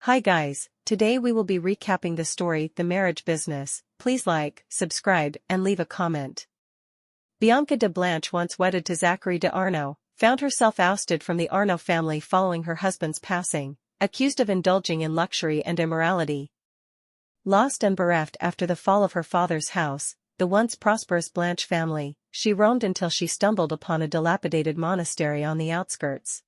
Hi guys, today we will be recapping the story The Marriage Business. Please like, subscribe, and leave a comment. Bianca de Blanche, once wedded to Zachary de Arno, found herself ousted from the Arno family following her husband's passing, accused of indulging in luxury and immorality. Lost and bereft after the fall of her father's house, the once prosperous Blanche family, she roamed until she stumbled upon a dilapidated monastery on the outskirts.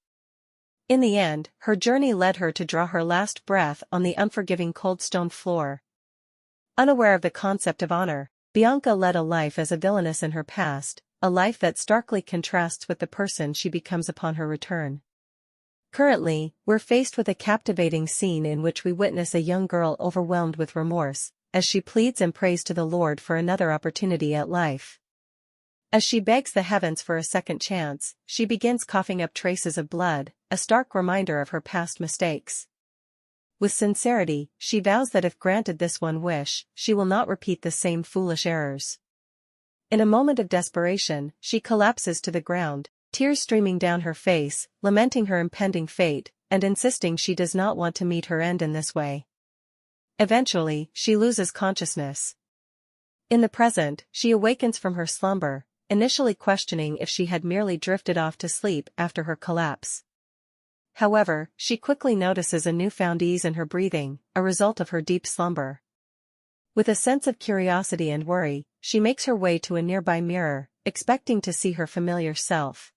In the end, her journey led her to draw her last breath on the unforgiving cold stone floor. Unaware of the concept of honor, Bianca led a life as a villainess in her past, a life that starkly contrasts with the person she becomes upon her return. Currently, we're faced with a captivating scene in which we witness a young girl overwhelmed with remorse, as she pleads and prays to the Lord for another opportunity at life. As she begs the heavens for a second chance, she begins coughing up traces of blood, a stark reminder of her past mistakes. With sincerity, she vows that if granted this one wish, she will not repeat the same foolish errors. In a moment of desperation, she collapses to the ground, tears streaming down her face, lamenting her impending fate, and insisting she does not want to meet her end in this way. Eventually, she loses consciousness. In the present, she awakens from her slumber, initially questioning if she had merely drifted off to sleep after her collapse. However, she quickly notices a newfound ease in her breathing, a result of her deep slumber. With a sense of curiosity and worry, she makes her way to a nearby mirror, expecting to see her familiar self.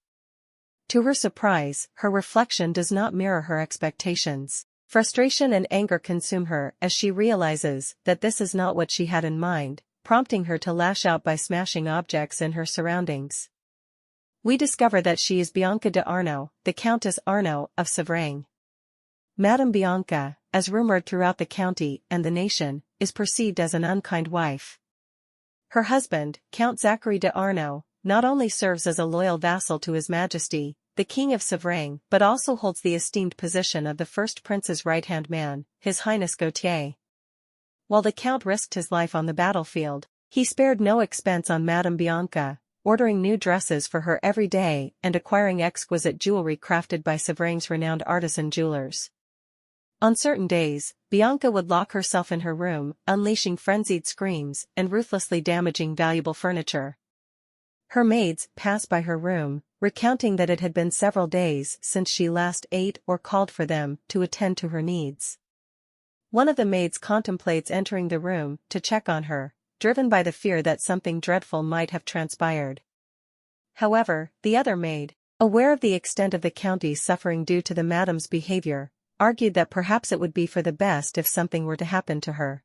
To her surprise, her reflection does not mirror her expectations. Frustration and anger consume her as she realizes that this is not what she had in mind, prompting her to lash out by smashing objects in her surroundings. We discover that she is Bianca de Arno, the Countess Arno of Savrang. Madame Bianca, as rumored throughout the county and the nation, is perceived as an unkind wife. Her husband, Count Zachary de Arno, not only serves as a loyal vassal to His Majesty, the King of Savrang, but also holds the esteemed position of the first prince's right-hand man, His Highness Gautier. While the Count risked his life on the battlefield, he spared no expense on Madame Bianca, ordering new dresses for her every day and acquiring exquisite jewelry crafted by Savrang's renowned artisan jewelers. On certain days, Bianca would lock herself in her room, unleashing frenzied screams and ruthlessly damaging valuable furniture. Her maids passed by her room, recounting that it had been several days since she last ate or called for them to attend to her needs. One of the maids contemplates entering the room to check on her, driven by the fear that something dreadful might have transpired. However, the other maid, aware of the extent of the county's suffering due to the madame's behavior, argued that perhaps it would be for the best if something were to happen to her.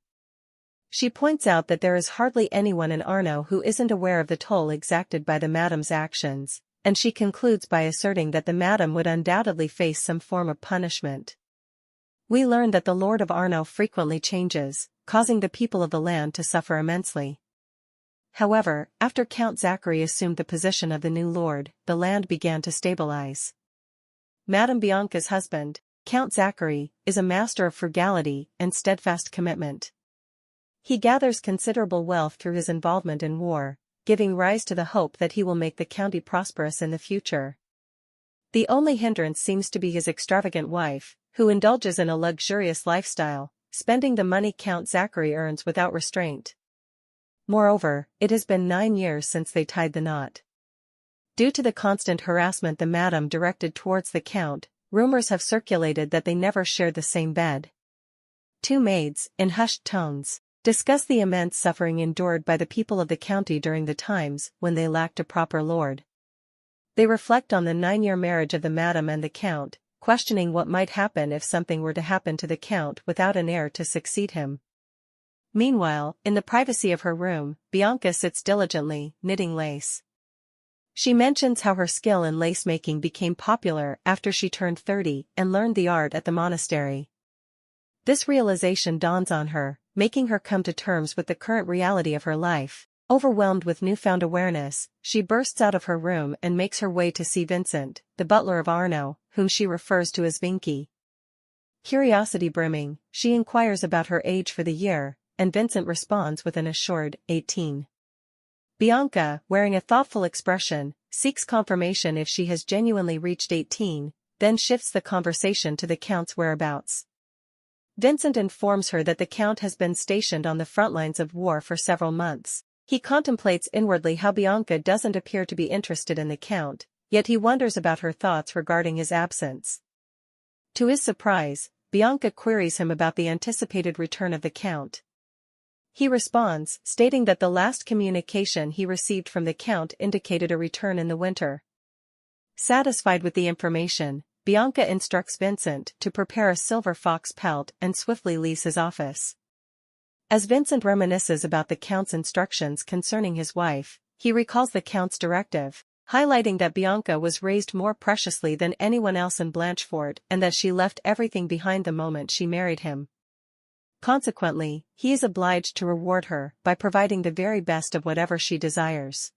She points out that there is hardly anyone in Arno who isn't aware of the toll exacted by the madame's actions, and she concludes by asserting that the madame would undoubtedly face some form of punishment. We learn that the Lord of Arno frequently changes, causing the people of the land to suffer immensely. However, after Count Zachary assumed the position of the new lord, the land began to stabilize. Madame Bianca's husband, Count Zachary, is a master of frugality and steadfast commitment. He gathers considerable wealth through his involvement in war, giving rise to the hope that he will make the county prosperous in the future. The only hindrance seems to be his extravagant wife, who indulges in a luxurious lifestyle, spending the money Count Zachary earns without restraint. Moreover, it has been 9 years since they tied the knot. Due to the constant harassment the madame directed towards the Count, rumors have circulated that they never shared the same bed. Two maids, in hushed tones, discuss the immense suffering endured by the people of the county during the times when they lacked a proper lord. They reflect on the 9-year marriage of the madame and the Count, questioning what might happen if something were to happen to the Count without an heir to succeed him. Meanwhile, in the privacy of her room, Bianca sits diligently, knitting lace. She mentions how her skill in lace-making became popular after she turned 30 and learned the art at the monastery. This realization dawns on her, making her come to terms with the current reality of her life. Overwhelmed with newfound awareness, she bursts out of her room and makes her way to see Vincent, the butler of Arno, whom she refers to as Vinky. Curiosity brimming, she inquires about her age for the year, and Vincent responds with an assured 18. Bianca, wearing a thoughtful expression, seeks confirmation if she has genuinely reached 18, then shifts the conversation to the Count's whereabouts. Vincent informs her that the Count has been stationed on the front lines of war for several months. He contemplates inwardly how Bianca doesn't appear to be interested in the Count, yet he wonders about her thoughts regarding his absence. To his surprise, Bianca queries him about the anticipated return of the Count. He responds, stating that the last communication he received from the Count indicated a return in the winter. Satisfied with the information, Bianca instructs Vincent to prepare a silver fox pelt and swiftly leaves his office. As Vincent reminisces about the Count's instructions concerning his wife, he recalls the Count's directive, highlighting that Bianca was raised more preciously than anyone else in Blanchefort and that she left everything behind the moment she married him. Consequently, he is obliged to reward her by providing the very best of whatever she desires.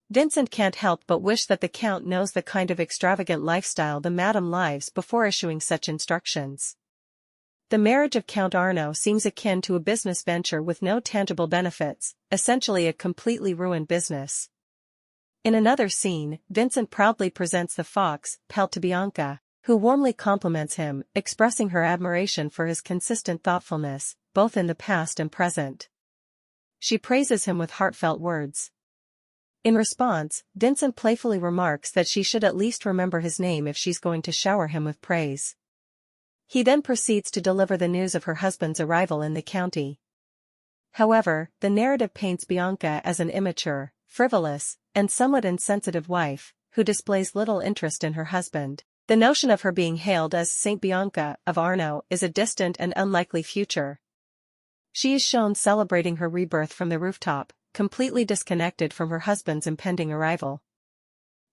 Vincent can't help but wish that the Count knows the kind of extravagant lifestyle the madam lives before issuing such instructions. The marriage of Count Arno seems akin to a business venture with no tangible benefits, essentially a completely ruined business. In another scene, Vincent proudly presents the fox pelt to Bianca, who warmly compliments him, expressing her admiration for his consistent thoughtfulness, both in the past and present. She praises him with heartfelt words. In response, Vincent playfully remarks that she should at least remember his name if she's going to shower him with praise. He then proceeds to deliver the news of her husband's arrival in the county. However, the narrative paints Bianca as an immature, frivolous, and somewhat insensitive wife, who displays little interest in her husband. The notion of her being hailed as Saint Bianca of Arno is a distant and unlikely future. She is shown celebrating her rebirth from the rooftop, completely disconnected from her husband's impending arrival.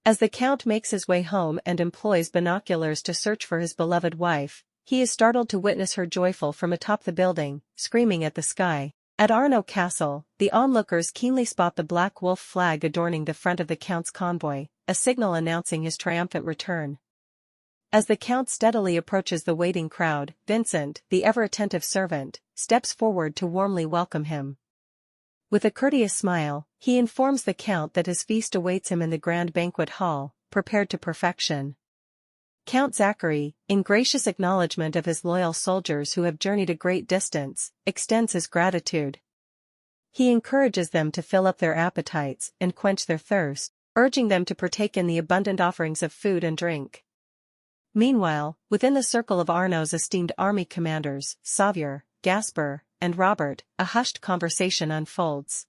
As the Count makes his way home and employs binoculars to search for his beloved wife, he is startled to witness her joyful from atop the building, screaming at the sky. At Arno Castle, the onlookers keenly spot the black wolf flag adorning the front of the Count's convoy, a signal announcing his triumphant return. As the Count steadily approaches the waiting crowd, Vincent, the ever-attentive servant, steps forward to warmly welcome him. With a courteous smile, he informs the Count that his feast awaits him in the grand banquet hall, prepared to perfection. Count Zachary, in gracious acknowledgement of his loyal soldiers who have journeyed a great distance, extends his gratitude. He encourages them to fill up their appetites and quench their thirst, urging them to partake in the abundant offerings of food and drink. Meanwhile, within the circle of Arno's esteemed army commanders, Xavier, Gasper, and Robert, a hushed conversation unfolds.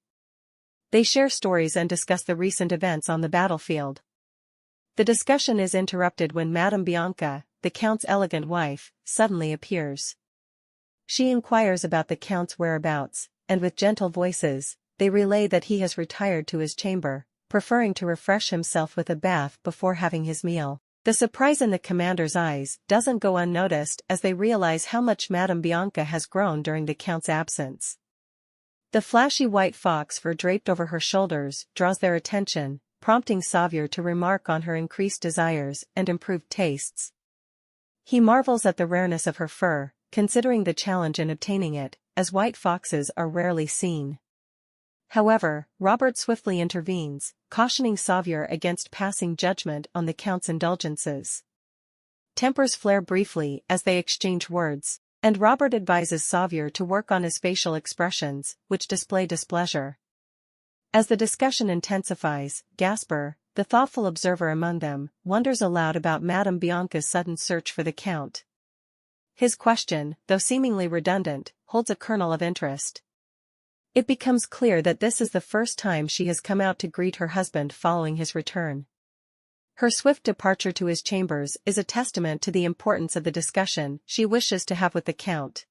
They share stories and discuss the recent events on the battlefield. The discussion is interrupted when Madame Bianca, the Count's elegant wife, suddenly appears. She inquires about the Count's whereabouts, and with gentle voices, they relay that he has retired to his chamber, preferring to refresh himself with a bath before having his meal. The surprise in the commander's eyes doesn't go unnoticed as they realize how much Madame Bianca has grown during the Count's absence. The flashy white fox fur draped over her shoulders draws their attention, prompting Xavier to remark on her increased desires and improved tastes. He marvels at the rareness of her fur, considering the challenge in obtaining it, as white foxes are rarely seen. However, Robert swiftly intervenes, cautioning Xavier against passing judgment on the Count's indulgences. Tempers flare briefly as they exchange words, and Robert advises Xavier to work on his facial expressions, which display displeasure. As the discussion intensifies, Gasper, the thoughtful observer among them, wonders aloud about Madame Bianca's sudden search for the Count. His question, though seemingly redundant, holds a kernel of interest. It becomes clear that this is the first time she has come out to greet her husband following his return. Her swift departure to his chambers is a testament to the importance of the discussion she wishes to have with the Count.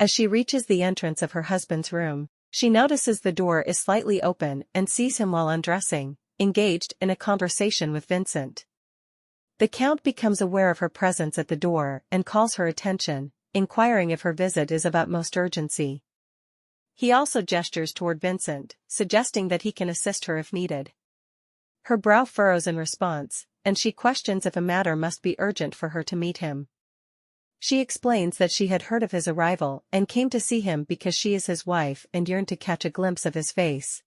As she reaches the entrance of her husband's room, she notices the door is slightly open and sees him while undressing, engaged in a conversation with Vincent. The Count becomes aware of her presence at the door and calls her attention, inquiring if her visit is of utmost urgency. He also gestures toward Vincent, suggesting that he can assist her if needed. Her brow furrows in response, and she questions if a matter must be urgent for her to meet him. She explains that she had heard of his arrival and came to see him because she is his wife and yearned to catch a glimpse of his face.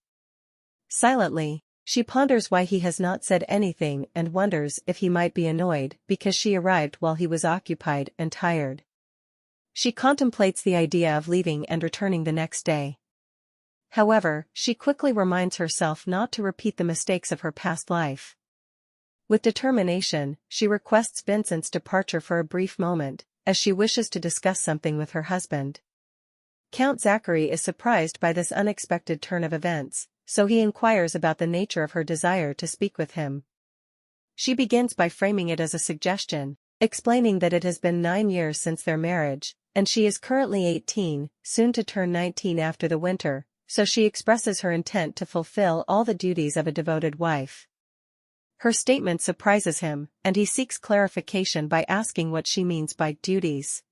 Silently, she ponders why he has not said anything and wonders if he might be annoyed because she arrived while he was occupied and tired. She contemplates the idea of leaving and returning the next day. However, she quickly reminds herself not to repeat the mistakes of her past life. With determination, she requests Vincent's departure for a brief moment, as she wishes to discuss something with her husband. Count Zachary is surprised by this unexpected turn of events, so he inquires about the nature of her desire to speak with him. She begins by framing it as a suggestion, explaining that it has been 9 years since their marriage, and she is currently 18, soon to turn 19 after the winter, so she expresses her intent to fulfill all the duties of a devoted wife. Her statement surprises him, and he seeks clarification by asking what she means by duties.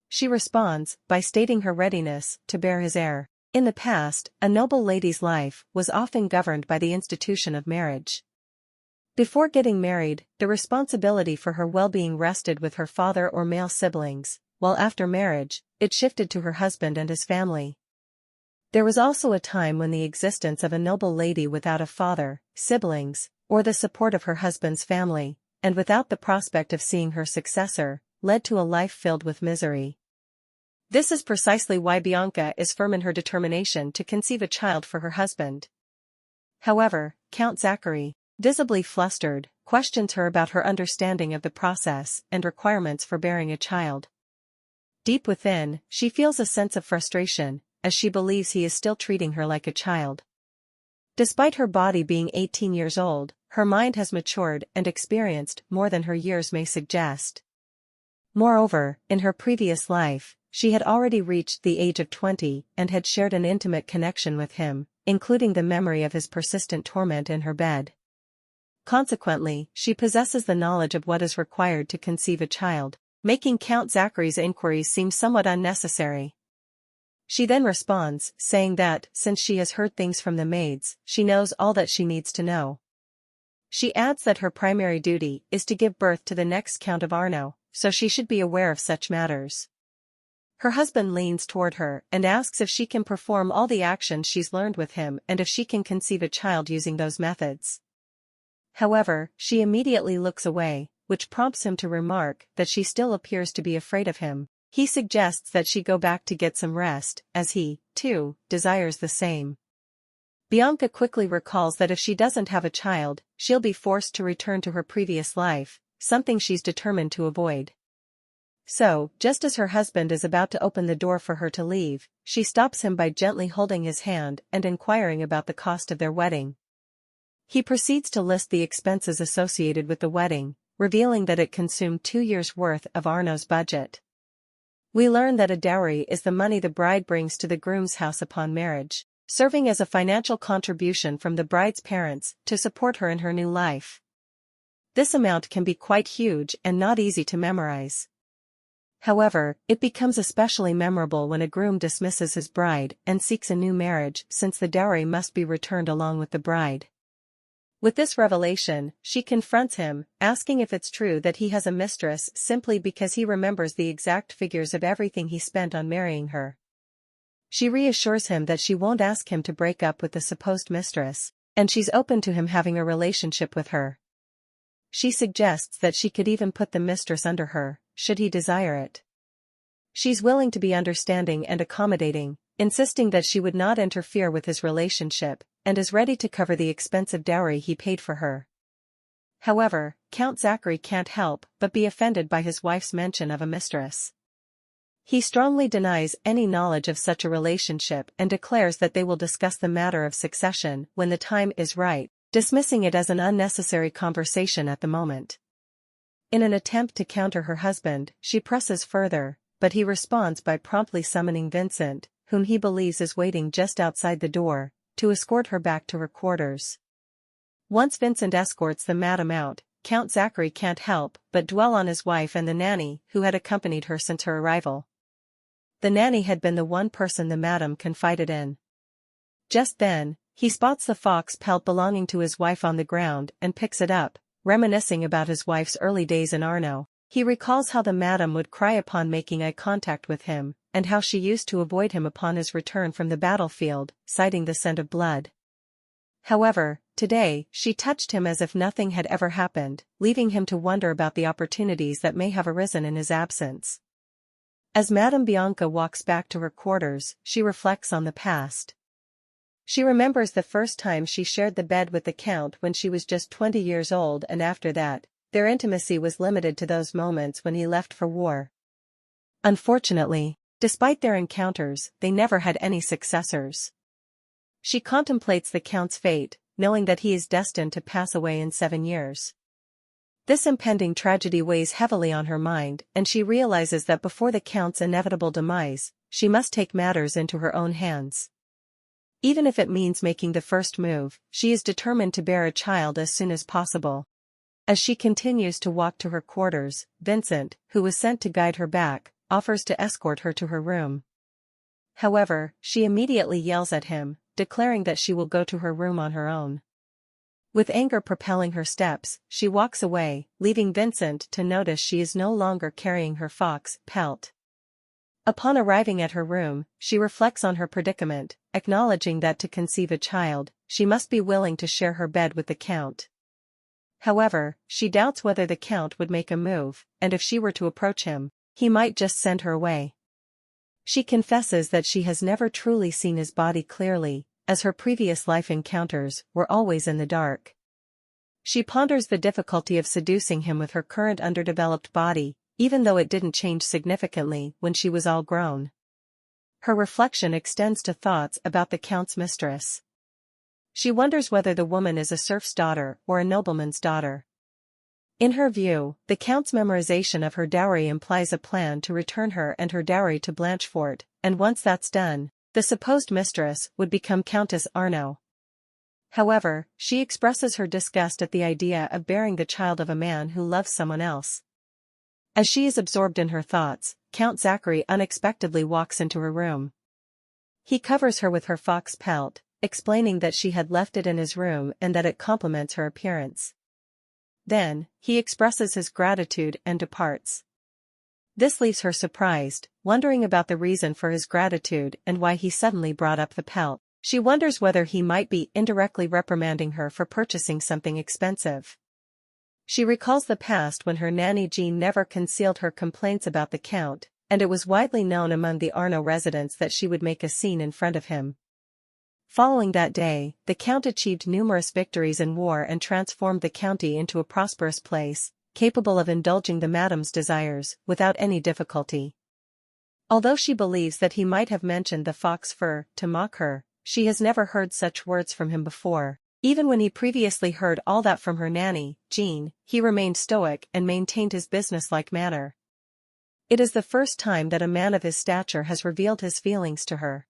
She responds by stating her readiness to bear his heir. In the past, a noble lady's life was often governed by the institution of marriage. Before getting married, the responsibility for her well-being rested with her father or male siblings, while after marriage, it shifted to her husband and his family. There was also a time when the existence of a noble lady without a father, siblings, or the support of her husband's family, and without the prospect of seeing her successor, led to a life filled with misery. This is precisely why Bianca is firm in her determination to conceive a child for her husband. However, Count Zachary, visibly flustered, questions her about her understanding of the process and requirements for bearing a child. Deep within, she feels a sense of frustration, as she believes he is still treating her like a child. Despite her body being 18 years old, her mind has matured and experienced more than her years may suggest. Moreover, in her previous life, she had already reached the age of 20 and had shared an intimate connection with him, including the memory of his persistent torment in her bed. Consequently, she possesses the knowledge of what is required to conceive a child, making Count Zachary's inquiries seem somewhat unnecessary. She then responds, saying that, since she has heard things from the maids, she knows all that she needs to know. She adds that her primary duty is to give birth to the next Count of Arno, so she should be aware of such matters. Her husband leans toward her and asks if she can perform all the actions she's learned with him and if she can conceive a child using those methods. However, she immediately looks away, which prompts him to remark that she still appears to be afraid of him. He suggests that she go back to get some rest, as he, too, desires the same. Bianca quickly recalls that if she doesn't have a child, she'll be forced to return to her previous life, something she's determined to avoid. So, just as her husband is about to open the door for her to leave, she stops him by gently holding his hand and inquiring about the cost of their wedding. He proceeds to list the expenses associated with the wedding, revealing that it consumed 2 years' worth of Arno's budget. We learn that a dowry is the money the bride brings to the groom's house upon marriage, serving as a financial contribution from the bride's parents to support her in her new life. This amount can be quite huge and not easy to memorize. However, it becomes especially memorable when a groom dismisses his bride and seeks a new marriage, since the dowry must be returned along with the bride. With this revelation, she confronts him, asking if it's true that he has a mistress simply because he remembers the exact figures of everything he spent on marrying her. She reassures him that she won't ask him to break up with the supposed mistress, and she's open to him having a relationship with her. She suggests that she could even put the mistress under her, should he desire it. She's willing to be understanding and accommodating, insisting that she would not interfere with his relationship, and is ready to cover the expensive dowry he paid for her. However, Count Zachary can't help but be offended by his wife's mention of a mistress. He strongly denies any knowledge of such a relationship and declares that they will discuss the matter of succession when the time is right, dismissing it as an unnecessary conversation at the moment. In an attempt to counter her husband, she presses further, but he responds by promptly summoning Vincent, whom he believes is waiting just outside the door, to escort her back to her quarters. Once Vincent escorts the madam out, Count Zachary can't help but dwell on his wife and the nanny who had accompanied her since her arrival. The nanny had been the one person the madam confided in. Just then, he spots the fox pelt belonging to his wife on the ground and picks it up, reminiscing about his wife's early days in Arno. He recalls how the madam would cry upon making eye contact with him, and how she used to avoid him upon his return from the battlefield, citing the scent of blood. However, today, she touched him as if nothing had ever happened, leaving him to wonder about the opportunities that may have arisen in his absence. As Madame Bianca walks back to her quarters, she reflects on the past. She remembers the first time she shared the bed with the Count when she was just 20 years old, and after that, their intimacy was limited to those moments when he left for war. Unfortunately, despite their encounters, they never had any successors. She contemplates the Count's fate, knowing that he is destined to pass away in 7 years. This impending tragedy weighs heavily on her mind, and she realizes that before the Count's inevitable demise, she must take matters into her own hands. Even if it means making the first move, she is determined to bear a child as soon as possible. As she continues to walk to her quarters, Vincent, who was sent to guide her back, offers to escort her to her room. However, she immediately yells at him, declaring that she will go to her room on her own. With anger propelling her steps, she walks away, leaving Vincent to notice she is no longer carrying her fox pelt. Upon arriving at her room, she reflects on her predicament, acknowledging that to conceive a child, she must be willing to share her bed with the Count. However, she doubts whether the Count would make a move, and if she were to approach him, he might just send her away. She confesses that she has never truly seen his body clearly, as her previous life encounters were always in the dark. She ponders the difficulty of seducing him with her current underdeveloped body, even though it didn't change significantly when she was all grown. Her reflection extends to thoughts about the Count's mistress. She wonders whether the woman is a serf's daughter or a nobleman's daughter. In her view, the Count's memorization of her dowry implies a plan to return her and her dowry to Blanchefort, and once that's done, the supposed mistress would become Countess Arno. However, she expresses her disgust at the idea of bearing the child of a man who loves someone else. As she is absorbed in her thoughts, Count Zachary unexpectedly walks into her room. He covers her with her fox pelt, explaining that she had left it in his room and that it complements her appearance. Then, he expresses his gratitude and departs. This leaves her surprised, wondering about the reason for his gratitude and why he suddenly brought up the pelt. She wonders whether he might be indirectly reprimanding her for purchasing something expensive. She recalls the past when her nanny Jean never concealed her complaints about the Count, and it was widely known among the Arno residents that she would make a scene in front of him. Following that day, the Count achieved numerous victories in war and transformed the county into a prosperous place, capable of indulging the madame's desires without any difficulty. Although she believes that he might have mentioned the fox fur to mock her, she has never heard such words from him before. Even when he previously heard all that from her nanny, Jean, he remained stoic and maintained his businesslike manner. It is the first time that a man of his stature has revealed his feelings to her.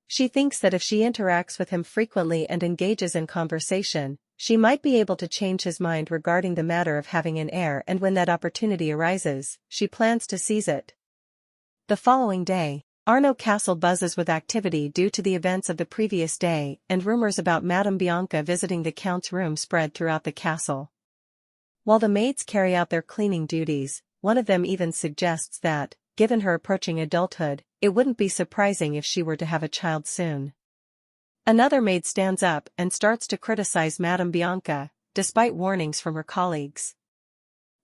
She thinks that if she interacts with him frequently and engages in conversation, she might be able to change his mind regarding the matter of having an heir, and when that opportunity arises, she plans to seize it. The following day, Arno Castle buzzes with activity due to the events of the previous day, and rumors about Madame Bianca visiting the Count's room spread throughout the castle. While the maids carry out their cleaning duties, one of them even suggests that, given her approaching adulthood, it wouldn't be surprising if she were to have a child soon. Another maid stands up and starts to criticize Madame Bianca, despite warnings from her colleagues.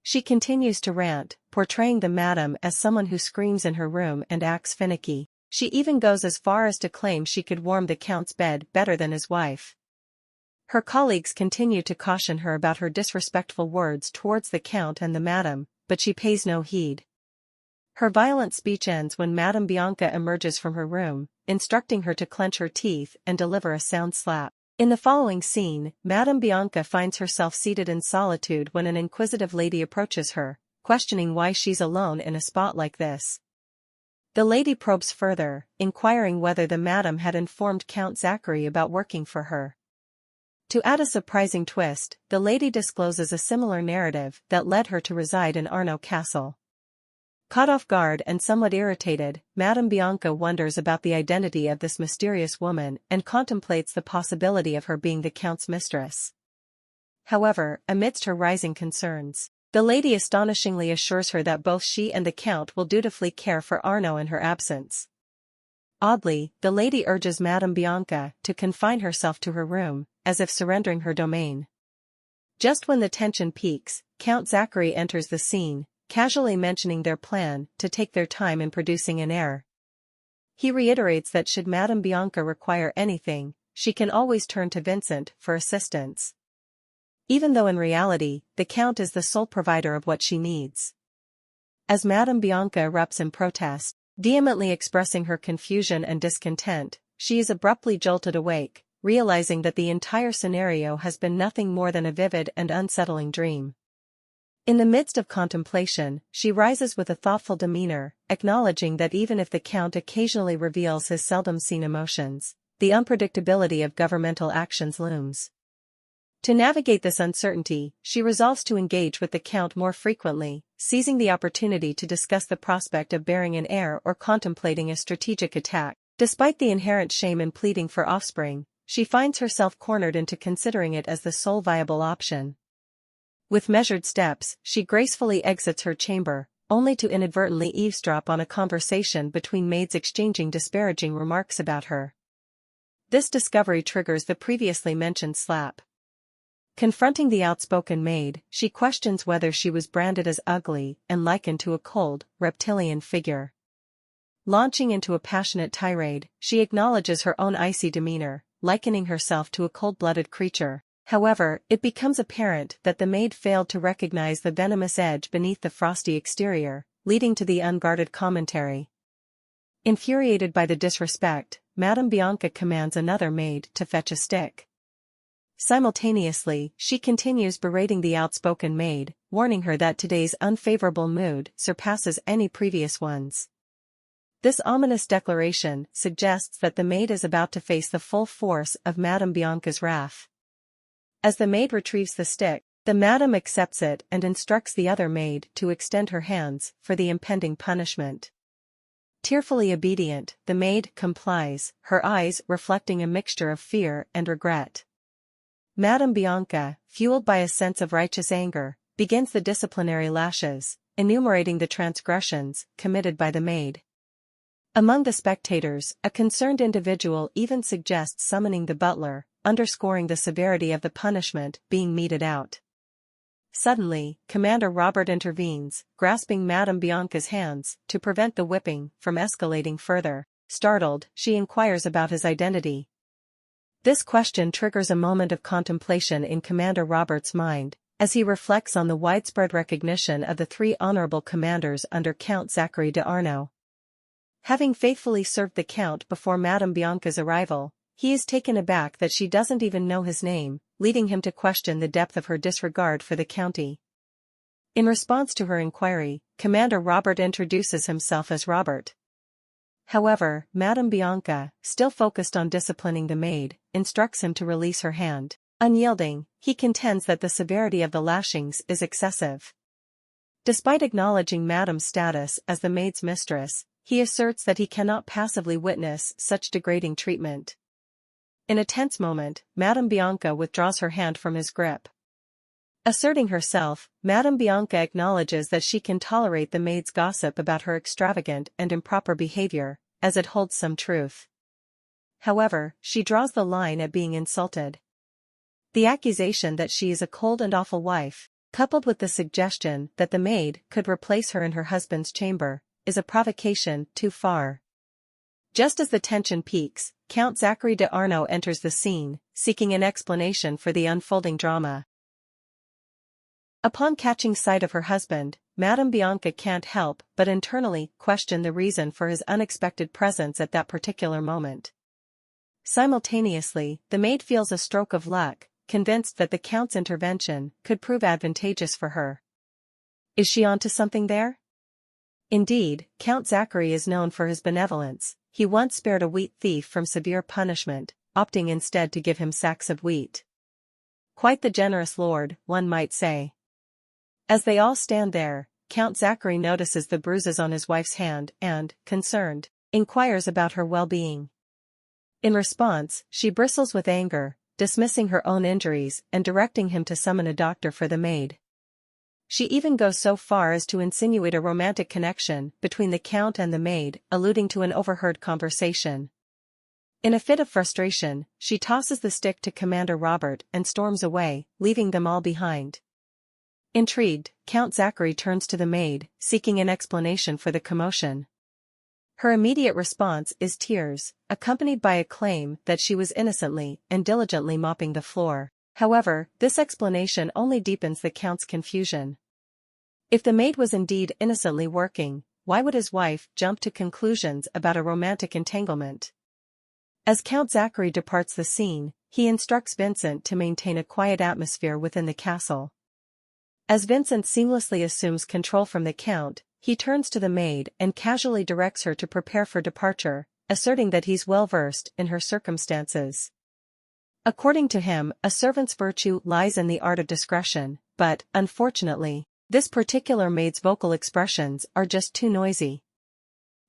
She continues to rant, portraying the madame as someone who screams in her room and acts finicky. She even goes as far as to claim she could warm the Count's bed better than his wife. Her colleagues continue to caution her about her disrespectful words towards the Count and the madame, but she pays no heed. Her violent speech ends when Madame Bianca emerges from her room, instructing her to clench her teeth and deliver a sound slap. In the following scene, Madame Bianca finds herself seated in solitude when an inquisitive lady approaches her, questioning why she's alone in a spot like this. The lady probes further, inquiring whether the madame had informed Count Zachary about working for her. To add a surprising twist, the lady discloses a similar narrative that led her to reside in Arno Castle. Caught off guard and somewhat irritated, Madame Bianca wonders about the identity of this mysterious woman and contemplates the possibility of her being the Count's mistress. However, amidst her rising concerns, the lady astonishingly assures her that both she and the Count will dutifully care for Arno in her absence. Oddly, the lady urges Madame Bianca to confine herself to her room, as if surrendering her domain. Just when the tension peaks, Count Zachary enters the scene, casually mentioning their plan to take their time in producing an heir. He reiterates that should Madame Bianca require anything, she can always turn to Vincent for assistance. Even though in reality, the Count is the sole provider of what she needs. As Madame Bianca erupts in protest, vehemently expressing her confusion and discontent, she is abruptly jolted awake, realizing that the entire scenario has been nothing more than a vivid and unsettling dream. In the midst of contemplation, she rises with a thoughtful demeanor, acknowledging that even if the Count occasionally reveals his seldom-seen emotions, the unpredictability of governmental actions looms. To navigate this uncertainty, she resolves to engage with the Count more frequently, seizing the opportunity to discuss the prospect of bearing an heir or contemplating a strategic attack. Despite the inherent shame in pleading for offspring, she finds herself cornered into considering it as the sole viable option. With measured steps, she gracefully exits her chamber, only to inadvertently eavesdrop on a conversation between maids exchanging disparaging remarks about her. This discovery triggers the previously mentioned slap. Confronting the outspoken maid, she questions whether she was branded as ugly and likened to a cold, reptilian figure. Launching into a passionate tirade, she acknowledges her own icy demeanor, likening herself to a cold-blooded creature. However, it becomes apparent that the maid failed to recognize the venomous edge beneath the frosty exterior, leading to the unguarded commentary. Infuriated by the disrespect, Madame Bianca commands another maid to fetch a stick. Simultaneously, she continues berating the outspoken maid, warning her that today's unfavorable mood surpasses any previous ones. This ominous declaration suggests that the maid is about to face the full force of Madame Bianca's wrath. As the maid retrieves the stick, the madam accepts it and instructs the other maid to extend her hands for the impending punishment. Tearfully obedient, the maid complies, her eyes reflecting a mixture of fear and regret. Madame Bianca, fueled by a sense of righteous anger, begins the disciplinary lashes, enumerating the transgressions committed by the maid. Among the spectators, a concerned individual even suggests summoning the butler, underscoring the severity of the punishment being meted out. Suddenly, Commander Robert intervenes, grasping Madame Bianca's hands to prevent the whipping from escalating further. Startled, she inquires about his identity. This question triggers a moment of contemplation in Commander Robert's mind, as he reflects on the widespread recognition of the three honorable commanders under Count Zachary de Arno. Having faithfully served the Count before Madame Bianca's arrival, he is taken aback that she doesn't even know his name, leading him to question the depth of her disregard for the county. In response to her inquiry, Commander Robert introduces himself as Robert. However, Madame Bianca, still focused on disciplining the maid, instructs him to release her hand. Unyielding, he contends that the severity of the lashings is excessive. Despite acknowledging Madame's status as the maid's mistress, he asserts that he cannot passively witness such degrading treatment. In a tense moment, Madame Bianca withdraws her hand from his grip. Asserting herself, Madame Bianca acknowledges that she can tolerate the maid's gossip about her extravagant and improper behavior, as it holds some truth. However, she draws the line at being insulted. The accusation that she is a cold and awful wife, coupled with the suggestion that the maid could replace her in her husband's chamber, is a provocation too far. Just as the tension peaks, Count Zachary de Arno enters the scene, seeking an explanation for the unfolding drama. Upon catching sight of her husband, Madame Bianca can't help but internally question the reason for his unexpected presence at that particular moment. Simultaneously, the maid feels a stroke of luck, convinced that the Count's intervention could prove advantageous for her. Is she onto something there? Indeed, Count Zachary is known for his benevolence. He once spared a wheat thief from severe punishment, opting instead to give him sacks of wheat. Quite the generous lord, one might say. As they all stand there, Count Zachary notices the bruises on his wife's hand and, concerned, inquires about her well-being. In response, she bristles with anger, dismissing her own injuries and directing him to summon a doctor for the maid. She even goes so far as to insinuate a romantic connection between the Count and the maid, alluding to an overheard conversation. In a fit of frustration, she tosses the stick to Commander Robert and storms away, leaving them all behind. Intrigued, Count Zachary turns to the maid, seeking an explanation for the commotion. Her immediate response is tears, accompanied by a claim that she was innocently and diligently mopping the floor. However, this explanation only deepens the Count's confusion. If the maid was indeed innocently working, why would his wife jump to conclusions about a romantic entanglement? As Count Zachary departs the scene, he instructs Vincent to maintain a quiet atmosphere within the castle. As Vincent seamlessly assumes control from the Count, he turns to the maid and casually directs her to prepare for departure, asserting that he's well versed in her circumstances. According to him, a servant's virtue lies in the art of discretion, but, unfortunately, this particular maid's vocal expressions are just too noisy.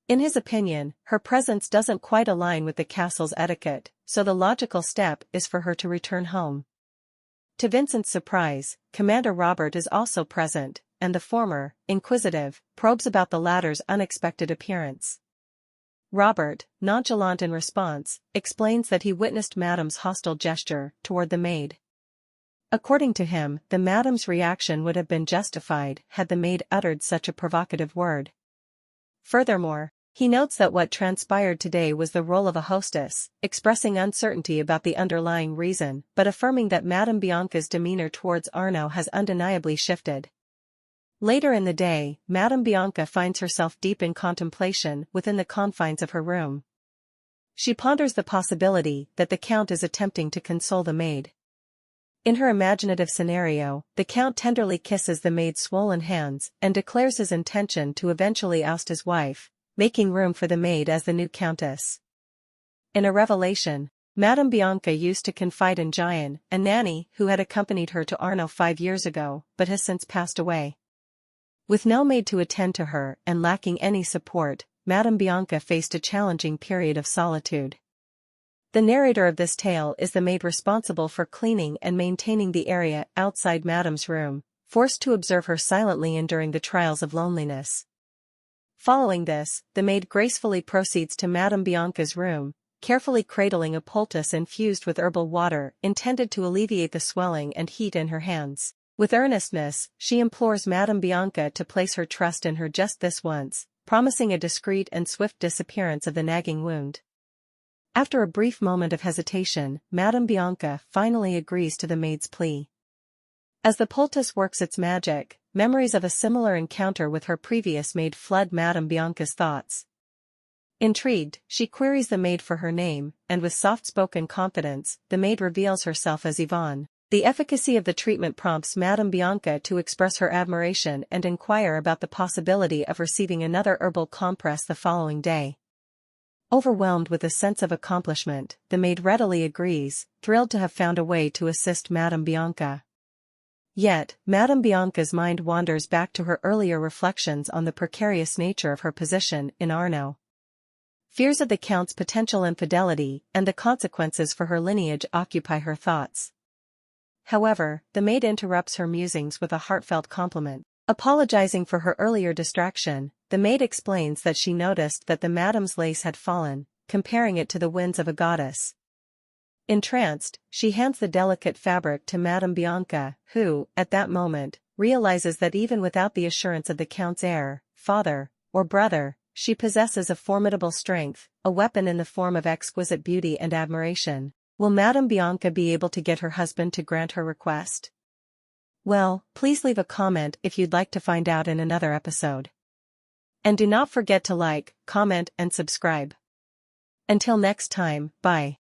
In his opinion, her presence doesn't quite align with the castle's etiquette, so the logical step is for her to return home. To Vincent's surprise, Commander Robert is also present, and the former, inquisitive, probes about the latter's unexpected appearance. Robert, nonchalant in response, explains that he witnessed Madame's hostile gesture toward the maid. According to him, the Madame's reaction would have been justified had the maid uttered such a provocative word. Furthermore, he notes that what transpired today was the role of a hostess, expressing uncertainty about the underlying reason but affirming that Madame Bianca's demeanor towards Arno has undeniably shifted. Later in the day, Madame Bianca finds herself deep in contemplation within the confines of her room. She ponders the possibility that the Count is attempting to console the maid. In her imaginative scenario, the Count tenderly kisses the maid's swollen hands and declares his intention to eventually oust his wife, making room for the maid as the new countess. In a revelation, Madame Bianca used to confide in Gian, a nanny who had accompanied her to Arno 5 years ago but has since passed away. With no maid to attend to her and lacking any support, Madame Bianca faced a challenging period of solitude. The narrator of this tale is the maid responsible for cleaning and maintaining the area outside Madame's room, forced to observe her silently enduring the trials of loneliness. Following this, the maid gracefully proceeds to Madame Bianca's room, carefully cradling a poultice infused with herbal water intended to alleviate the swelling and heat in her hands. With earnestness, she implores Madame Bianca to place her trust in her just this once, promising a discreet and swift disappearance of the nagging wound. After a brief moment of hesitation, Madame Bianca finally agrees to the maid's plea. As the poultice works its magic, memories of a similar encounter with her previous maid flood Madame Bianca's thoughts. Intrigued, she queries the maid for her name, and with soft-spoken confidence, the maid reveals herself as Yvonne. The efficacy of the treatment prompts Madame Bianca to express her admiration and inquire about the possibility of receiving another herbal compress the following day. Overwhelmed with a sense of accomplishment, the maid readily agrees, thrilled to have found a way to assist Madame Bianca. Yet, Madame Bianca's mind wanders back to her earlier reflections on the precarious nature of her position in Arno. Fears of the Count's potential infidelity and the consequences for her lineage occupy her thoughts. However, the maid interrupts her musings with a heartfelt compliment. Apologizing for her earlier distraction, the maid explains that she noticed that the Madame's lace had fallen, comparing it to the wings of a goddess. Entranced, she hands the delicate fabric to Madame Bianca, who, at that moment, realizes that even without the assurance of the Count's heir, father, or brother, she possesses a formidable strength, a weapon in the form of exquisite beauty and admiration. Will Madame Bianca be able to get her husband to grant her request? Well, please leave a comment if you'd like to find out in another episode. And do not forget to like, comment and subscribe. Until next time, bye.